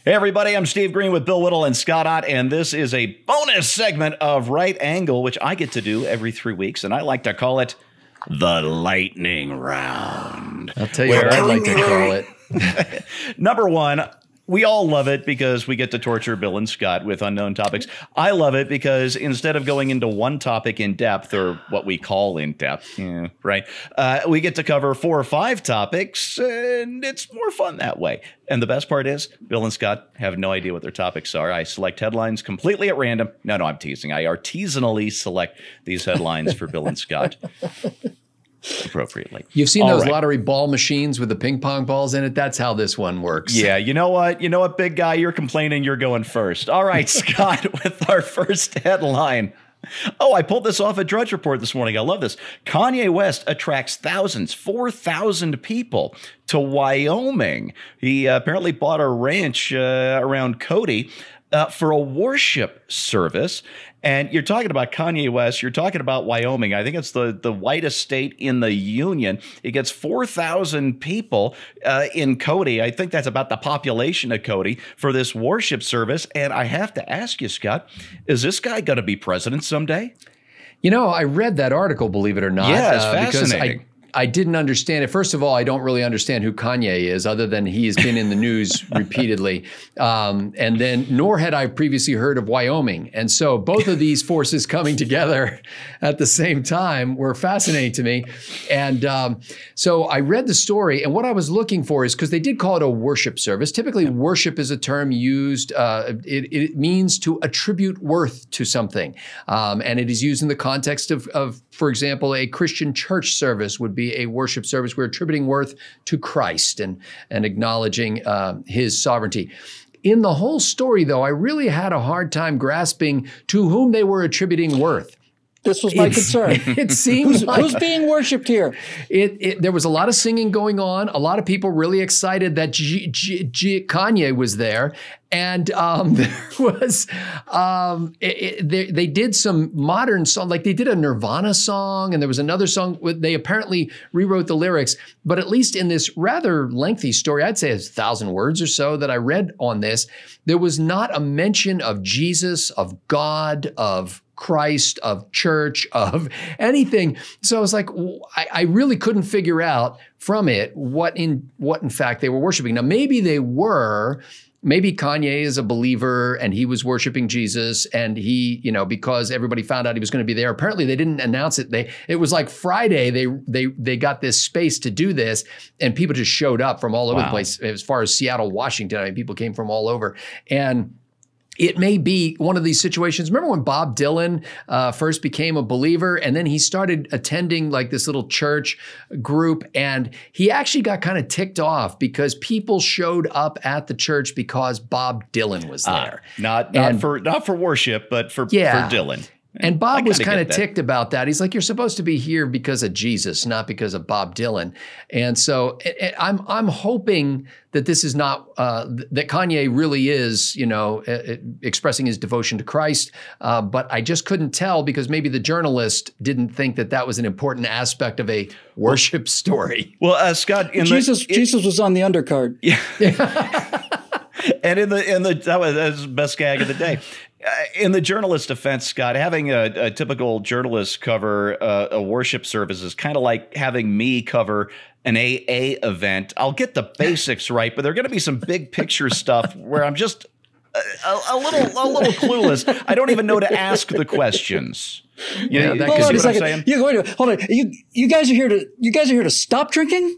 Hey, everybody, I'm Steve Green with Bill Whittle and Scott Ott, and this is a bonus segment of Right Angle, which I get to do every 3 weeks, and I like to call it the Lightning Round. I'll tell you what I like to call it. Number one, we all love it because we get to torture Bill and Scott with unknown topics. I love it because instead of going into one topic in depth, or what we call in depth, we get to cover 4 or 5 topics, and it's more fun that way. And the best part is, Bill and Scott have no idea what their topics are. I select headlines completely at random. No, I'm teasing. I artisanally select these headlines for Bill and Scott appropriately. You've seen those lottery ball machines with the ping pong balls in it? That's how this one works. Yeah, you know what? You know what, big guy? You're complaining you're going first. All right, Scott, with our first headline. Oh, I pulled this off at Drudge Report this morning. I love this. Kanye West attracts thousands, 4,000 people to Wyoming. He apparently bought a ranch around Cody for a worship service. And you're talking about Kanye West. You're talking about Wyoming. I think it's the whitest state in the union. It gets 4,000 people in Cody. I think that's about the population of Cody for this worship service. And I have to ask you, Scott, is this guy going to be president someday? You know, I read that article, believe it or not. Yeah, it's fascinating. Because I didn't understand it. First of all, I don't really understand who Kanye is, other than he has been in the news repeatedly. And then, nor had I previously heard of Wyoming. And so both of these forces coming together at the same time were fascinating to me. And so I read the story, and what I was looking for is, because they did call it a worship service. Typically, worship is a term used, it means to attribute worth to something. And it is used in the context of, for example, a Christian church service would be a worship service. We're attributing worth to Christ and acknowledging his sovereignty. In the whole story, though, I really had a hard time grasping to whom they were attributing worth. This was my concern. It seems who's being worshipped here? There was a lot of singing going on. A lot of people really excited that Kanye was there. And there was, they did some modern song, like they did a Nirvana song, and there was another song. They apparently rewrote the lyrics, but at least in this rather lengthy story, I'd say it's 1,000 words or so that I read on this, there was not a mention of Jesus, of God, of Christ, of church, of anything. So I was like, I really couldn't figure out from it what in fact they were worshiping. Now, maybe they were. Maybe Kanye is a believer and he was worshiping Jesus, and he, because everybody found out he was going to be there. Apparently they didn't announce it. It was like Friday, they got this space to do this, and people just showed up from all over the place. As far as Seattle, Washington, I mean, people came from all over. And it may be one of these situations. Remember when Bob Dylan first became a believer, and then he started attending like this little church group, and he actually got kind of ticked off because people showed up at the church because Bob Dylan was there. Not for worship, but for Dylan. And Bob was kind of ticked about that. He's like, you're supposed to be here because of Jesus, not because of Bob Dylan. And so I'm hoping that this is not, that Kanye really is, expressing his devotion to Christ. But I just couldn't tell because maybe the journalist didn't think that was an important aspect of a worship story. Well, Scott, Jesus was on the undercard. Yeah. And that was the best gag of the day. In the journalist defense, Scott, having a typical journalist cover a worship service is kind of like having me cover an AA event. I'll get the basics right, but there are going to be some big picture stuff where I'm just a little clueless. I don't even know to ask the questions. Hold on a second. Hold on. You guys are here to stop drinking?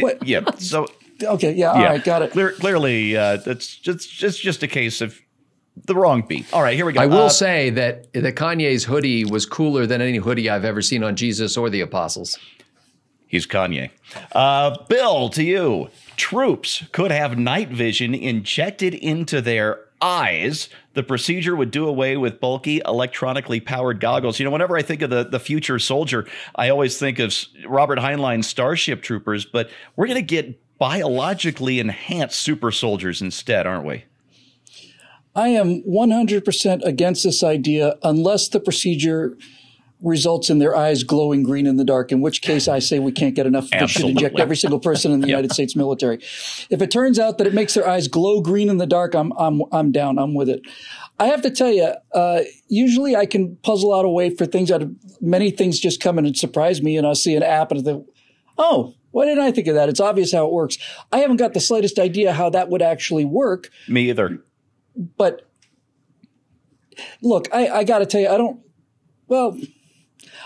What? Yeah. So. Okay. Yeah. All right. Got it. Clearly, it's just a case of the wrong beat. All right, here we go. I will say that Kanye's hoodie was cooler than any hoodie I've ever seen on Jesus or the apostles. He's Kanye. Bill, to you. Troops could have night vision injected into their eyes. The procedure would do away with bulky, electronically powered goggles. Whenever I think of the future soldier, I always think of Robert Heinlein's Starship Troopers, but we're going to get biologically enhanced super soldiers instead, aren't we? I am 100% against this idea unless the procedure results in their eyes glowing green in the dark, in which case I say we can't get enough. We should inject every single person in the United States military. If it turns out that it makes their eyes glow green in the dark, I'm down. I'm with it. I have to tell you, usually I can puzzle out a way for things many things just come in and surprise me, and I'll see an app and I think, oh, why didn't I think of that? It's obvious how it works. I haven't got the slightest idea how that would actually work. Me either. But look, I got to tell you, I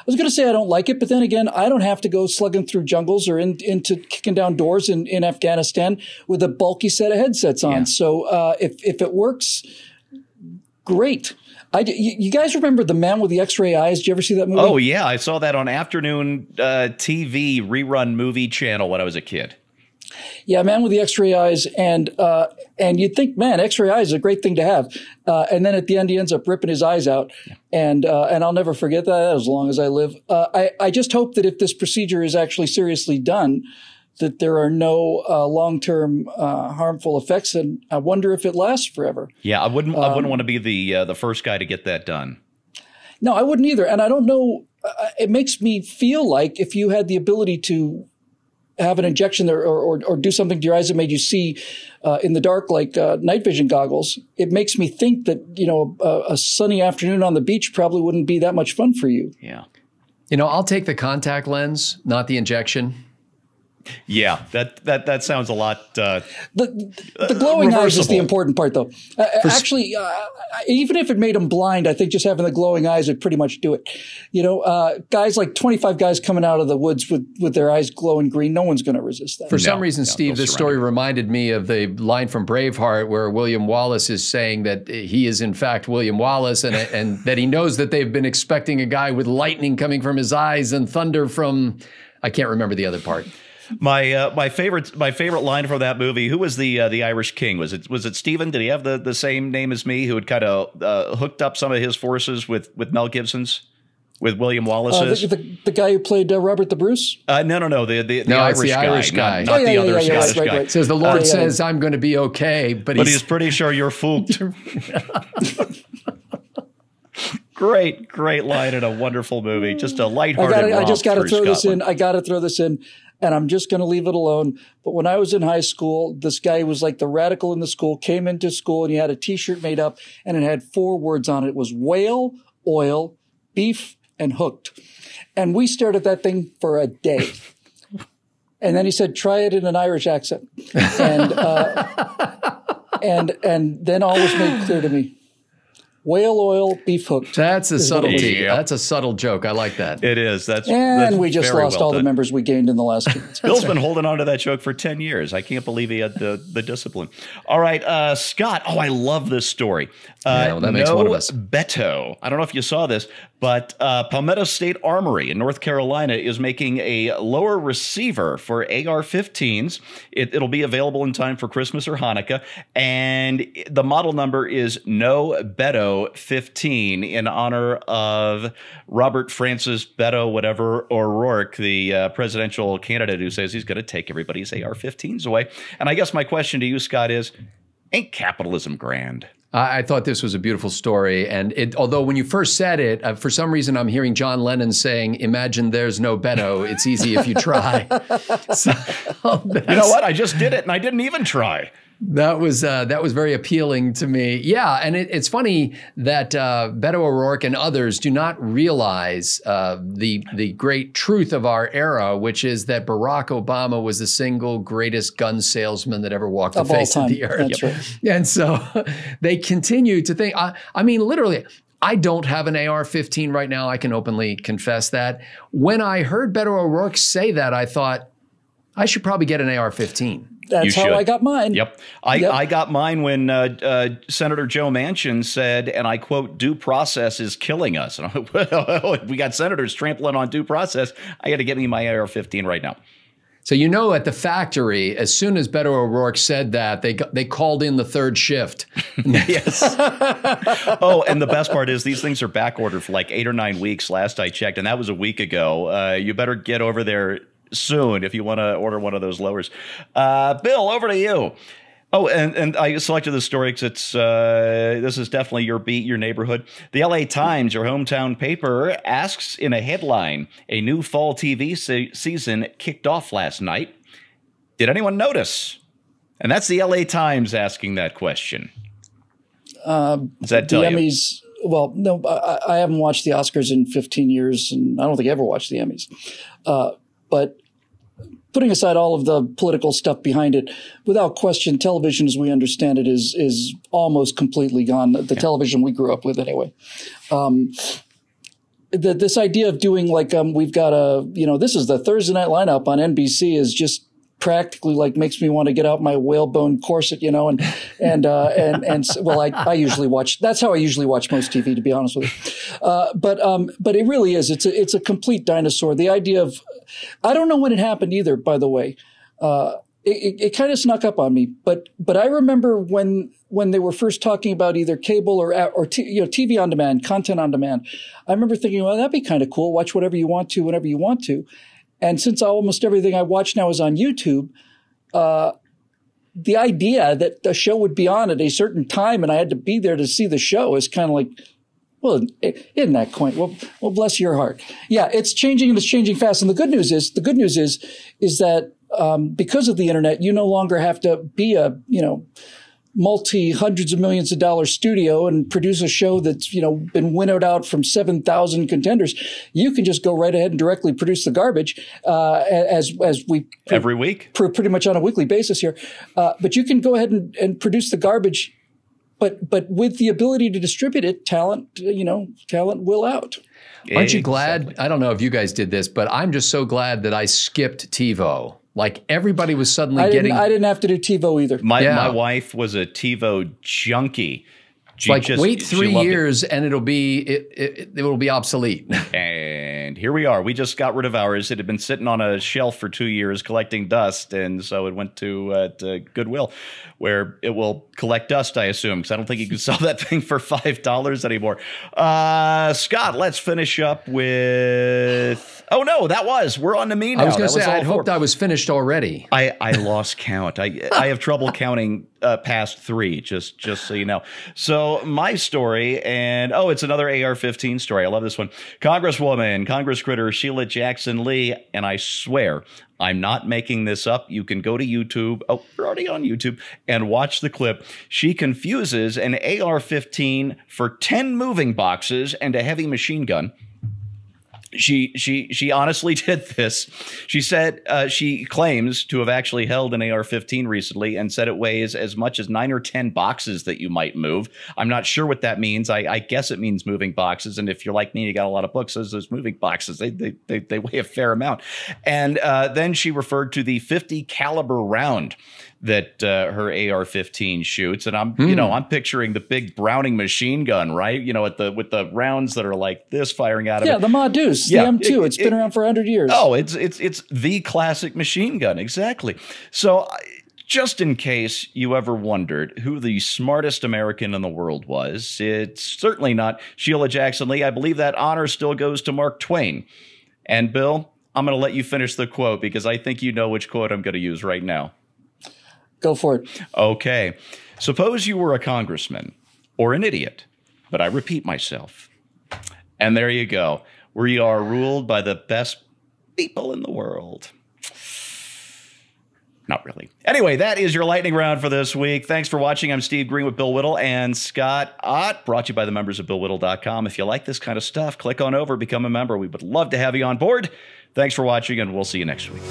was going to say I don't like it, but then again, I don't have to go slugging through jungles or into kicking down doors in Afghanistan with a bulky set of headsets on. Yeah. So if it works, great. You guys remember The Man with the X-Ray Eyes? Did you ever see that movie? Oh, yeah. I saw that on afternoon TV rerun movie channel when I was a kid. Yeah, Man with the X-Ray Eyes. And you'd think, man, X-ray eyes is a great thing to have. And then at the end, he ends up ripping his eyes out. Yeah. And I'll never forget that as long as I live. I just hope that if this procedure is actually seriously done, that there are no long-term harmful effects, and I wonder if it lasts forever. Yeah, I wouldn't want to be the first guy to get that done. No, I wouldn't either. And I don't know. It makes me feel like if you had the ability to have an injection or do something to your eyes that made you see in the dark, like night vision goggles, it makes me think that a sunny afternoon on the beach probably wouldn't be that much fun for you. Yeah. I'll take the contact lens, not the injection. Yeah, that sounds a lot. The glowing eyes is the important part, though. Actually, even if it made them blind, I think just having the glowing eyes would pretty much do it. Guys like 25 guys coming out of the woods with their eyes glowing green, no one's going to resist that. For some reason, Steve, this story reminded me of the line from Braveheart where William Wallace is saying that he is in fact William Wallace, and that he knows that they've been expecting a guy with lightning coming from his eyes and thunder from, I can't remember the other part. My favorite line from that movie. Who was the Irish king? Was it Stephen? Did he have the same name as me? Who had kind of hooked up some of his forces with Mel Gibson's, with William Wallace's? The guy who played Robert the Bruce? No. The Irish guy, not the other Scottish guy. Right. Says the Lord says I'm going to be okay, but he's pretty sure you're fooled. Great line in a wonderful movie. Just a lighthearted. I just got to throw this in. I got to throw this in. And I'm just going to leave it alone. But when I was in high school, this guy was like the radical in the school, came into school and he had a T-shirt made up and it had 4 words on it. It was whale, oil, beef, and hooked. And we stared at that thing for a day. And then he said, try it in an Irish accent. And and then all was made clear to me. Whale oil, beef hooked. That's a subtlety. Yeah. That's a subtle joke. I like that. It is. That's we just lost all the members we gained in the last 2 months. Bill's been holding on to that joke for 10 years. I can't believe he had the discipline. All right, Scott. Oh, I love this story. That makes one of us. Beto. I don't know if you saw this, but Palmetto State Armory in North Carolina is making a lower receiver for AR-15s. It'll be available in time for Christmas or Hanukkah, and the model number is No Beto 15 in honor of Robert Francis Beto, whatever, O'Rourke, the presidential candidate who says he's going to take everybody's AR-15s away. And I guess my question to you, Scott, is, ain't capitalism grand? I thought this was a beautiful story. And although when you first said it, for some reason, I'm hearing John Lennon saying, imagine there's no Beto. It's easy if you try. You know what? I just did it and I didn't even try. That was very appealing to me. Yeah, and it's funny that Beto O'Rourke and others do not realize the great truth of our era, which is that Barack Obama was the single greatest gun salesman that ever walked the face of the earth. That's right. And so they continue to think. I mean, literally. I don't have an AR-15 right now. I can openly confess that. When I heard Beto O'Rourke say that, I thought, I should probably get an AR-15. That's how I got mine. Yep. I got mine when Senator Joe Manchin said, and I quote, due process is killing us. And I'm like, well, we got senators trampling on due process. I got to get me my AR-15 right now. So, at the factory, as soon as Beto O'Rourke said that, they called in the third shift. Yes. Oh, and the best part is these things are back ordered for like 8 or 9 weeks last I checked, and that was a week ago. You better get over there soon if you want to order one of those lowers. Bill, over to you. Oh, and I selected this story because it's this is definitely your beat, your neighborhood. The LA Times, your hometown paper, asks in a headline, a new fall TV season kicked off last night. Did anyone notice? And that's the LA Times asking that question. Does that tell the you? Emmys, well, no, I haven't watched the Oscars in 15 years, and I don't think I ever watched the Emmys. But putting aside all of the political stuff behind it, without question, television as we understand it is almost completely gone. The television we grew up with anyway. This idea of doing like we've got this is the Thursday night lineup on NBC is just practically like makes me want to get out my whalebone corset, and well, I usually watch. That's how I usually watch most TV, to be honest with you. But it really is. It's a complete dinosaur. The idea of, I don't know when it happened either. By the way, it kind of snuck up on me. But I remember when they were first talking about either cable or TV on demand, content on demand. I remember thinking, well, that'd be kind of cool. Watch whatever you want to, whenever you want to. And since almost everything I watch now is on YouTube, the idea that the show would be on at a certain time and I had to be there to see the show is kind of like, well, isn't that quaint? Well, bless your heart. Yeah, it's changing and it's changing fast. And the good news is that because of the internet, you no longer have to be a multi-hundreds of millions of dollars studio and produce a show that's, been winnowed out from 7,000 contenders. You can just go right ahead and directly produce the garbage, as we every week, pretty much on a weekly basis here. But you can go ahead and produce the garbage, but with the ability to distribute it, talent will out. Aren't you glad? I don't know if you guys did this, but I'm just so glad that I skipped TiVo. Like everybody was suddenly I didn't have to do TiVo either. My wife was a TiVo junkie. Wait 3 years and it will be obsolete. And here we are. We just got rid of ours. It had been sitting on a shelf for 2 years collecting dust, and so it went to Goodwill, where it will collect dust, I assume, because I don't think you can sell that thing for $5 anymore. Scott, let's finish up with... Oh, no, we're on to me now. I was going to say, I'd hoped I was finished already. I lost count. I have trouble counting past 3, just so you know. So my story, and it's another AR-15 story. I love this one. Congresswoman, Congress critter Sheila Jackson Lee, and I swear I'm not making this up. You can go to YouTube. Oh, we're already on YouTube, and watch the clip. She confuses an AR-15 for 10 moving boxes and a heavy machine gun. She honestly did this. She said she claims to have actually held an AR-15 recently and said it weighs as much as 9 or 10 boxes that you might move. I'm not sure what that means. I guess it means moving boxes. And if you're like me, you got a lot of books. Those moving boxes, they weigh a fair amount. And then she referred to the 50 caliber round that her AR-15 shoots, and I'm picturing the big Browning machine gun, right? With the rounds that are like this firing out of it. Yeah, the Ma Deuce, the M2. It's been around for 100 years. Oh, it's the classic machine gun, exactly. So, just in case you ever wondered who the smartest American in the world was, it's certainly not Sheila Jackson Lee. I believe that honor still goes to Mark Twain. And Bill, I'm going to let you finish the quote because I think you know which quote I'm going to use right now. Go for it. Okay. Suppose you were a congressman or an idiot, but I repeat myself. And there you go. We are ruled by the best people in the world. Not really. Anyway, that is your lightning round for this week. Thanks for watching. I'm Steve Green with Bill Whittle and Scott Ott, brought to you by the members of BillWhittle.com. If you like this kind of stuff, click on over, become a member. We would love to have you on board. Thanks for watching, and we'll see you next week.